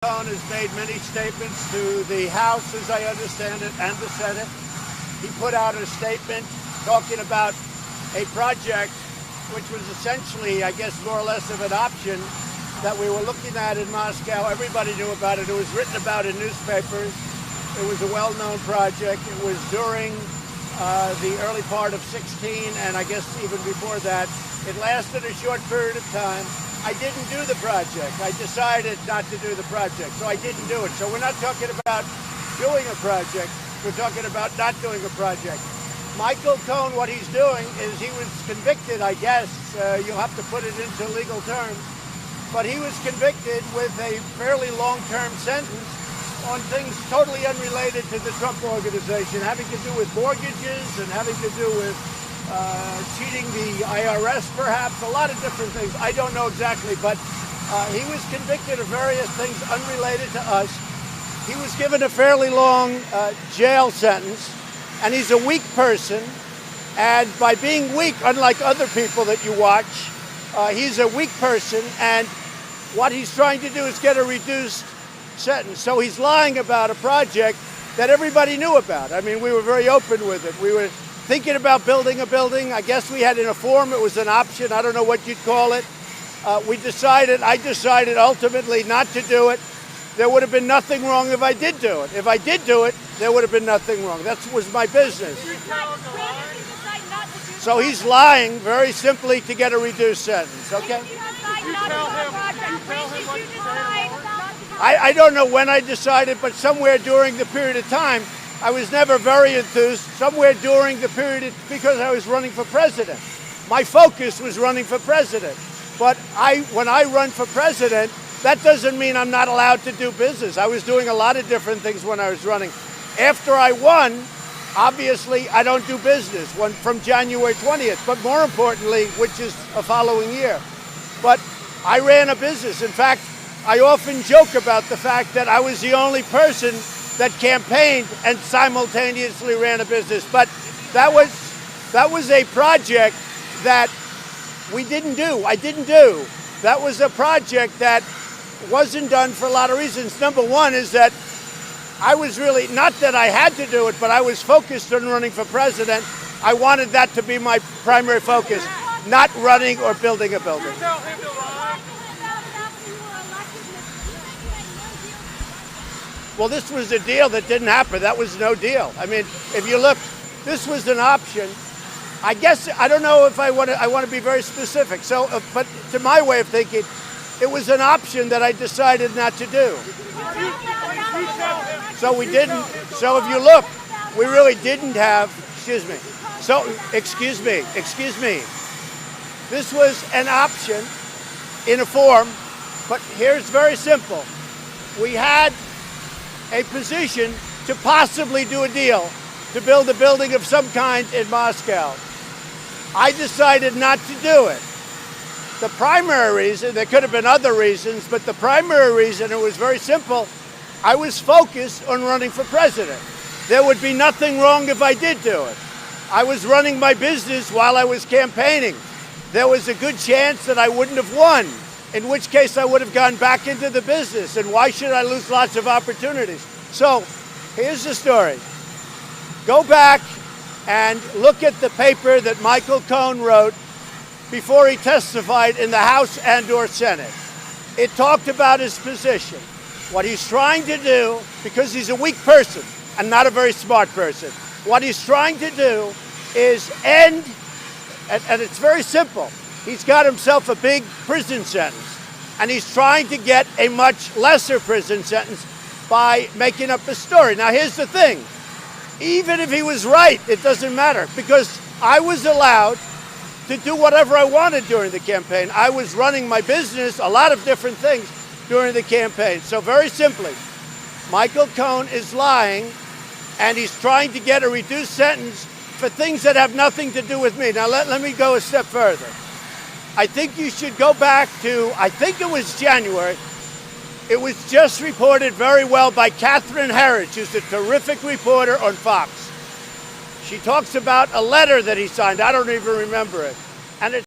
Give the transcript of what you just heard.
Cohen has made many statements to the House, as I understand it, and the Senate. He put out a statement talking about a project which was essentially, I guess, more or less of an option that we were looking at in Moscow. Everybody knew about it. It was written about in newspapers. It was a well-known project. It was during the early part of 16, and I guess even before that. It lasted a short period of time. I didn't do the project. I decided not to do the project, so I didn't do it. So we're not talking about doing a project. We're talking about not doing a project. Michael Cohen, what he's doing is he was convicted, I guess. You'll have to put it into legal terms. But he was convicted with a fairly long-term sentence on things totally unrelated to the Trump organization, having to do with mortgages and having to do with cheating the IRS, perhaps, a lot of different things. I don't know exactly, but he was convicted of various things unrelated to us. He was given a fairly long jail sentence, and he's a weak person. And by being weak, unlike other people that you watch, he's a weak person, and what he's trying to do is get a reduced sentence. So he's lying about a project that everybody knew about. I mean, we were very open with it. We were thinking about building a building. I guess we had in a form, it was an option. I don't know what you'd call it. I decided ultimately not to do it. There would have been nothing wrong if I did do it. If I did do it, there would have been nothing wrong. That was my business. So he's lying very simply to get a reduced sentence, okay? I don't know when I decided, but somewhere during the period of time, I was never very enthused. Somewhere during the period, because I was running for president. My focus was running for president. But when I run for president, that doesn't mean I'm not allowed to do business. I was doing a lot of different things when I was running. After I won, obviously, I don't do business from January 20th, but more importantly, which is a following year. But I ran a business. In fact, I often joke about the fact that I was the only person that campaigned and simultaneously ran a business. But that was a project that we didn't do. I didn't do. That was a project that wasn't done for a lot of reasons. Number one is that I was really, not that I had to do it, but I was focused on running for president. I wanted that to be my primary focus, not running or building a building. Well, this was a deal that didn't happen. That was no deal. I mean, if you look, this was an option. I guess, I don't know if I want to be very specific. So, but to my way of thinking, it was an option that I decided not to do. So we didn't. So if you look, we really didn't have, excuse me. This was an option in a form, but here's very simple. We had a position to possibly do a deal to build a building of some kind in Moscow. I decided not to do it. The primary reason, there could have been other reasons, but the primary reason, it was very simple. I was focused on running for president. There would be nothing wrong if I did do it. I was running my business while I was campaigning. There was a good chance that I wouldn't have won, in which case I would have gone back into the business. And why should I lose lots of opportunities? So here's the story. Go back and look at the paper that Michael Cohen wrote before he testified in the House and/or Senate. It talked about his position. What he's trying to do, because he's a weak person and not a very smart person, what he's trying to do is end, and it's very simple. He's got himself a big prison sentence, and he's trying to get a much lesser prison sentence by making up a story. Now, here's the thing. Even if he was right, it doesn't matter, because I was allowed to do whatever I wanted during the campaign. I was running my business, a lot of different things during the campaign. So very simply, Michael Cohen is lying, and he's trying to get a reduced sentence for things that have nothing to do with me. Now, let me go a step further. I think you should go back to, I think it was January. It was just reported very well by Catherine Herridge, who's a terrific reporter on Fox. She talks about a letter that he signed. I don't even remember it. And it